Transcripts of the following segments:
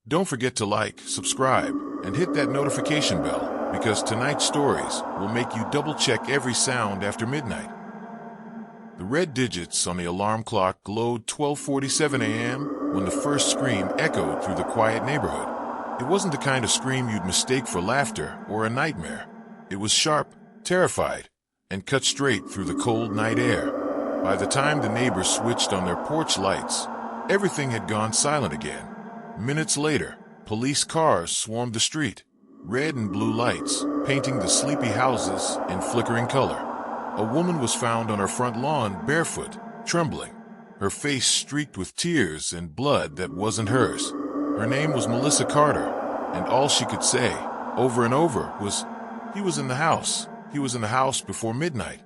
Don't forget to like, subscribe, and hit that notification bell, because tonight's stories will make you double-check every sound after midnight. The red digits on the alarm clock glowed 12:47 a.m. when the first scream echoed through the quiet neighborhood. It wasn't the kind of scream you'd mistake for laughter or a nightmare. It was sharp, terrified, and cut straight through the cold night air. By the time the neighbors switched on their porch lights, everything had gone silent again. Minutes later, police cars swarmed the street, red and blue lights painting the sleepy houses in flickering color. A woman was found on her front lawn barefoot, trembling, her face streaked with tears and blood that wasn't hers. Her name was Melissa Carter, and all she could say, over and over, was, "He was in the house. He was in the house before midnight."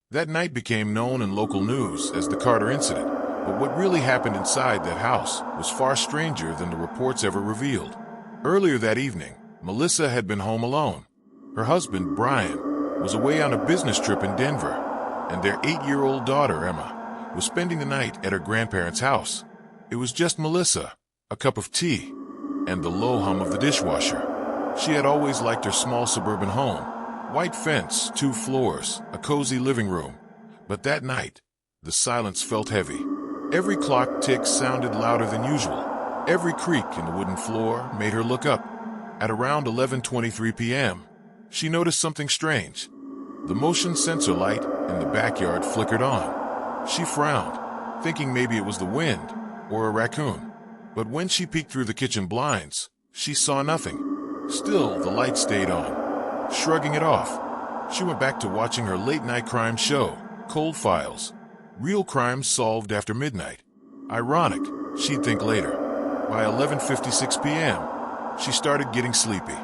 That night became known in local news as the Carter incident, but what really happened inside that house was far stranger than the reports ever revealed. Earlier that evening, Melissa had been home alone. Her husband, Brian, was away on a business trip in Denver, and their 8-year-old daughter, Emma, was spending the night at her grandparents' house. It was just Melissa, a cup of tea, and the low hum of the dishwasher. She had always liked her small suburban home. White fence, 2 floors, a cozy living room. But that night, the silence felt heavy. Every clock tick sounded louder than usual. Every creak in the wooden floor made her look up. At around 11:23 p.m., she noticed something strange. The motion sensor light in the backyard flickered on. She frowned, thinking maybe it was the wind or a raccoon. But when she peeked through the kitchen blinds, she saw nothing. Still, the light stayed on. Shrugging it off, she went back to watching her late-night crime show, Cold Files. Real crimes solved after midnight. Ironic, she'd think later. By 11:56 p.m., she started getting sleepy.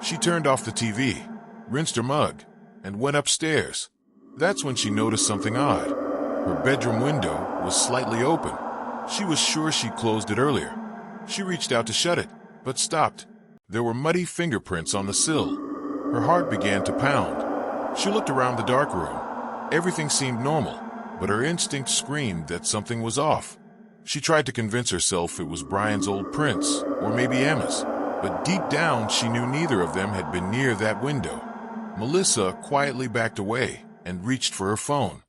She turned off the TV, rinsed her mug, and went upstairs. That's when she noticed something odd. Her bedroom window was slightly open. She was sure she'd closed it earlier. She reached out to shut it, but stopped. There were muddy fingerprints on the sill. Her heart began to pound. She looked around the dark room. Everything seemed normal, but her instinct screamed that something was off. She tried to convince herself it was Brian's old prints, or maybe Emma's, but deep down she knew neither of them had been near that window. Melissa quietly backed away and reached for her phone.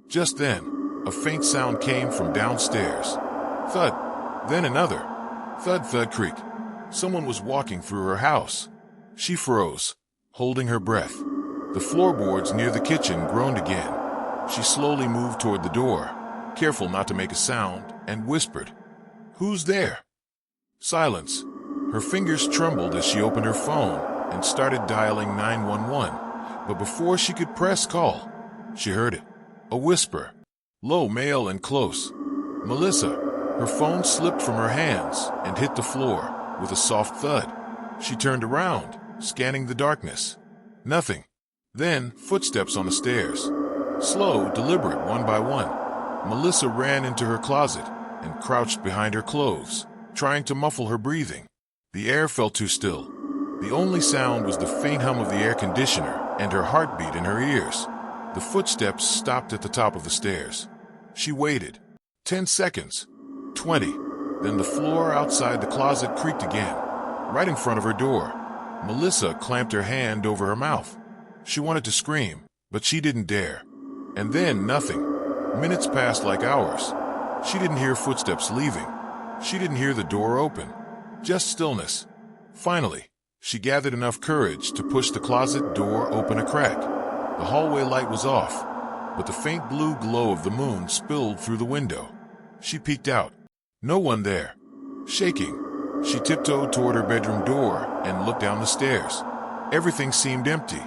Just then, a faint sound came from downstairs. Thud, then another. Thud, thud, creak. Someone was walking through her house. She froze, holding her breath. The floorboards near the kitchen groaned again. She slowly moved toward the door, careful not to make a sound, and whispered, "Who's there?" Silence. Her fingers trembled as she opened her phone and started dialing 911. But before she could press call, she heard it. A whisper. Low, male, and close. Melissa. Her phone slipped from her hands and hit the floor with a soft thud. She turned around, scanning the darkness. Nothing. Then, footsteps on the stairs. Slow, deliberate, one by one. Melissa ran into her closet and crouched behind her clothes, trying to muffle her breathing. The air felt too still. The only sound was the faint hum of the air conditioner and her heartbeat in her ears. The footsteps stopped at the top of the stairs. She waited. 10 seconds. 20. Then the floor outside the closet creaked again, right in front of her door. Melissa clamped her hand over her mouth. She wanted to scream, but she didn't dare. And then nothing. Minutes passed like hours. She didn't hear footsteps leaving. She didn't hear the door open. Just stillness. Finally, she gathered enough courage to push the closet door open a crack. The hallway light was off, but the faint blue glow of the moon spilled through the window. She peeked out. No one there. Shaking, she tiptoed toward her bedroom door and looked down the stairs. Everything seemed empty.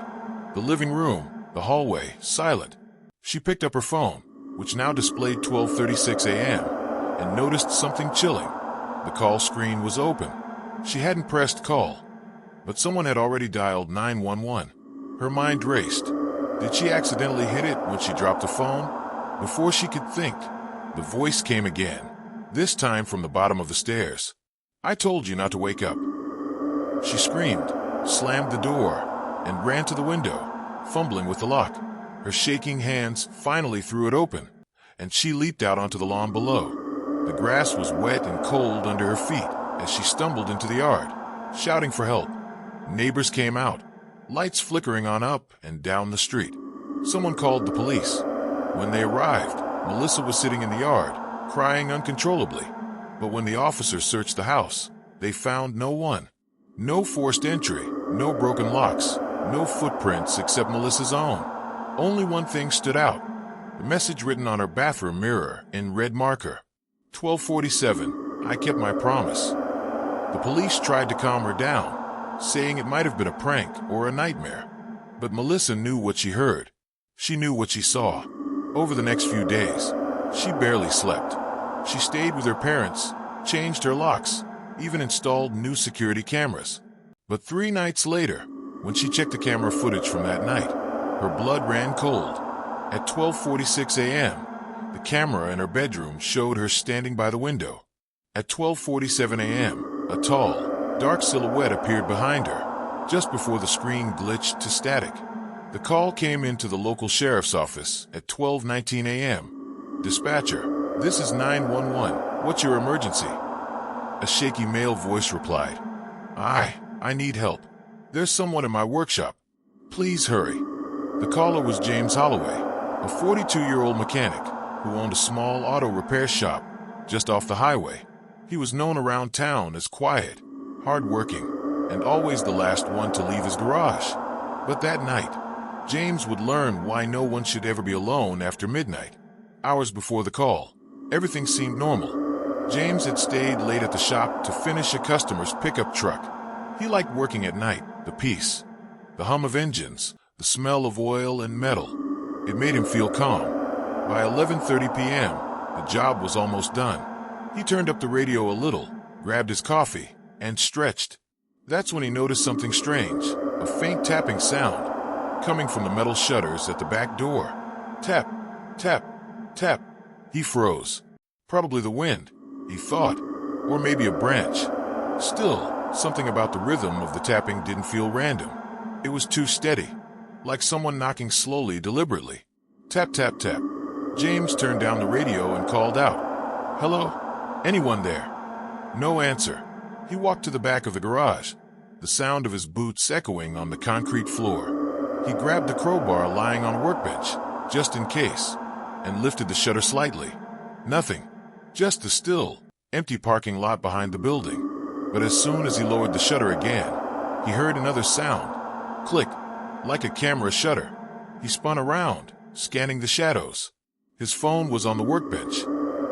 The living room, the hallway, silent. She picked up her phone, which now displayed 12:36 a.m., and noticed something chilling. The call screen was open. She hadn't pressed call, but someone had already dialed 911. Her mind raced. Did she accidentally hit it when she dropped the phone? Before she could think, the voice came again, this time from the bottom of the stairs. "I told you not to wake up." She screamed, slammed the door, and ran to the window, fumbling with the lock. Her shaking hands finally threw it open, and she leaped out onto the lawn below. The grass was wet and cold under her feet, as she stumbled into the yard, shouting for help. Neighbors came out, lights flickering on up and down the street. Someone called the police. When they arrived, Melissa was sitting in the yard, crying uncontrollably. But when the officers searched the house, they found no one. No forced entry, no broken locks, no footprints except Melissa's own. Only one thing stood out. The message written on her bathroom mirror in red marker. 12:47, I kept my promise. The police tried to calm her down, saying it might have been a prank or a nightmare. But Melissa knew what she heard. She knew what she saw. Over the next few days, she barely slept. She stayed with her parents, changed her locks, even installed new security cameras. But 3 nights later, when she checked the camera footage from that night, her blood ran cold. At 12:46 a.m., the camera in her bedroom showed her standing by the window. At 12:47 a.m., a tall, dark silhouette appeared behind her, just before the screen glitched to static. The call came into the local sheriff's office at 12:19 a.m. Dispatcher, this is 911. What's your emergency? A shaky male voice replied. I need help. There's someone in my workshop. Please hurry. The caller was James Holloway, a 42-year-old mechanic who owned a small auto repair shop just off the highway. He was known around town as quiet, hardworking, and always the last one to leave his garage. But that night, James would learn why no one should ever be alone after midnight. Hours before the call, everything seemed normal. James had stayed late at the shop to finish a customer's pickup truck. He liked working at night, the peace, the hum of engines, the smell of oil and metal. It made him feel calm. By 11:30 p.m., the job was almost done. He turned up the radio a little, grabbed his coffee, and stretched. That's when he noticed something strange, a faint tapping sound, coming from the metal shutters at the back door. Tap, tap, tap. He froze. Probably the wind, he thought, or maybe a branch. Still, something about the rhythm of the tapping didn't feel random. It was too steady, like someone knocking slowly, deliberately. Tap, tap, tap. James turned down the radio and called out, "Hello? Anyone there?" No answer. He walked to the back of the garage, the sound of his boots echoing on the concrete floor. He grabbed the crowbar lying on a workbench, just in case, and lifted the shutter slightly. Nothing. Just the still, empty parking lot behind the building. But as soon as he lowered the shutter again, he heard another sound. Click, like a camera shutter. He spun around, scanning the shadows. His phone was on the workbench.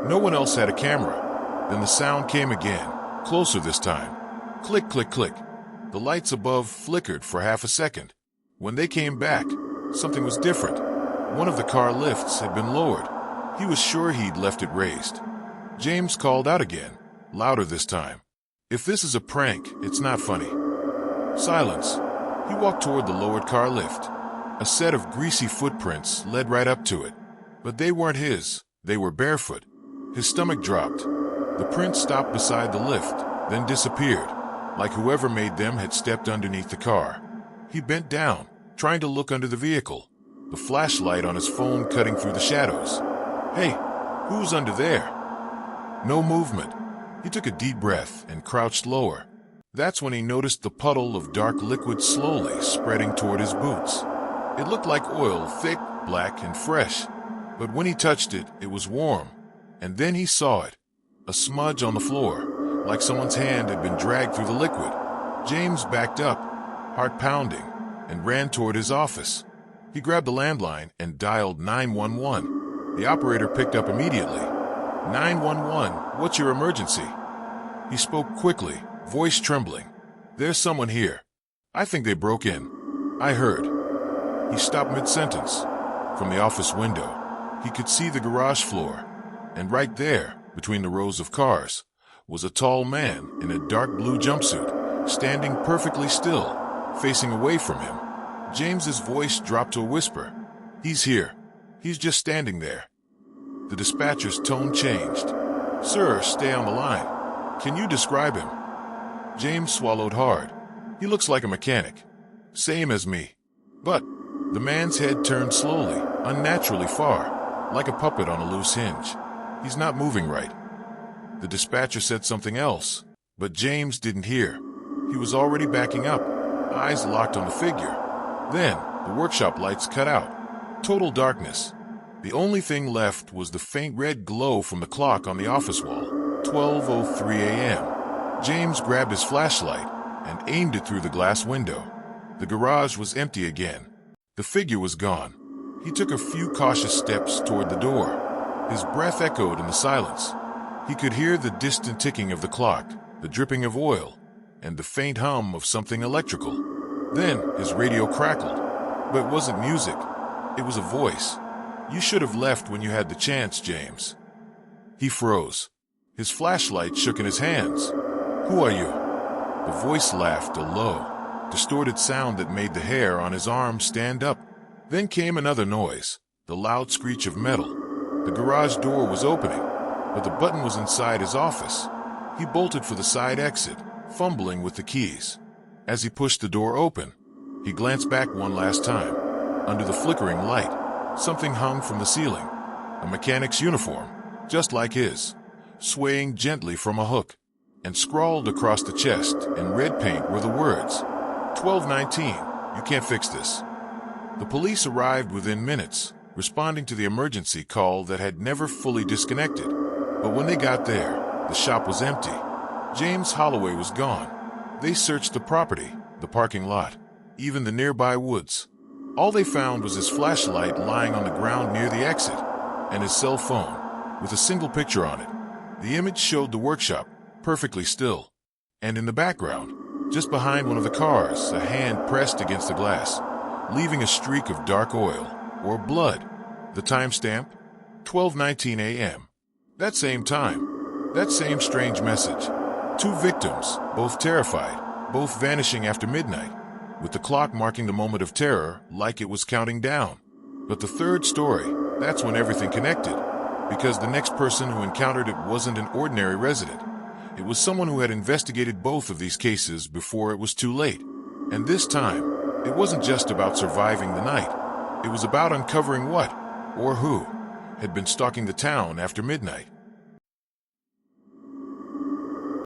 No one else had a camera. Then the sound came again, closer this time. Click, click, click. The lights above flickered for half a second. When they came back, something was different. One of the car lifts had been lowered. He was sure he'd left it raised. James called out again, louder this time. If this is a prank, it's not funny. Silence. He walked toward the lowered car lift. A set of greasy footprints led right up to it. But they weren't his. They were barefoot. His stomach dropped. The prints stopped beside the lift, then disappeared, like whoever made them had stepped underneath the car. He bent down, trying to look under the vehicle, the flashlight on his phone cutting through the shadows. Hey, who's under there? No movement. He took a deep breath and crouched lower. That's when he noticed the puddle of dark liquid slowly spreading toward his boots. It looked like oil, thick, black, and fresh. But when he touched it, it was warm. And then he saw it. A smudge on the floor, like someone's hand had been dragged through the liquid. James backed up, heart pounding, and ran toward his office. He grabbed the landline and dialed 911. The operator picked up immediately. 911, what's your emergency? He spoke quickly, voice trembling. There's someone here. I think they broke in. I heard. He stopped mid-sentence. From the office window, he could see the garage floor. And right there, between the rows of cars, was a tall man in a dark blue jumpsuit, standing perfectly still, facing away from him. James's voice dropped to a whisper. He's here. He's just standing there. The dispatcher's tone changed. Sir, stay on the line. Can you describe him? James swallowed hard. He looks like a mechanic. Same as me. But the man's head turned slowly, unnaturally far, like a puppet on a loose hinge. He's not moving right. The dispatcher said something else, But James didn't hear. He was already backing up, eyes locked on the figure. Then, the workshop lights cut out. Total darkness. The only thing left was the faint red glow from the clock on the office wall. 12:03 a.m. James grabbed his flashlight and aimed it through the glass window. The garage was empty again. The figure was gone. He took a few cautious steps toward the door. His breath echoed in the silence. He could hear the distant ticking of the clock, the dripping of oil, and the faint hum of something electrical. Then his radio crackled. But it wasn't music. It was a voice. "You should have left when you had the chance, James." He froze. His flashlight shook in his hands. "Who are you?" The voice laughed, a low, distorted sound that made the hair on his arm stand up. Then came another noise, the loud screech of metal. The garage door was opening, but the button was inside his office. He bolted for the side exit, fumbling with the keys. As he pushed the door open, he glanced back one last time. Under the flickering light, something hung from the ceiling. A mechanic's uniform, just like his, swaying gently from a hook. And scrawled across the chest in red paint were the words, 1219, you can't fix this. The police arrived within minutes, responding to the emergency call that had never fully disconnected. But when they got there, the shop was empty. James Holloway was gone. They searched the property, the parking lot, even the nearby woods. All they found was his flashlight lying on the ground near the exit, and his cell phone, with a single picture on it. The image showed the workshop, perfectly still. And in the background, just behind one of the cars, a hand pressed against the glass, leaving a streak of dark oil, or blood. The timestamp? 12:19 a.m. That same time, that same strange message. 2 victims, both terrified, both vanishing after midnight, with the clock marking the moment of terror like it was counting down. But the third story, that's when everything connected, because the next person who encountered it wasn't an ordinary resident. It was someone who had investigated both of these cases before it was too late. And this time, it wasn't just about surviving the night. It was about uncovering what, or who, had been stalking the town after midnight.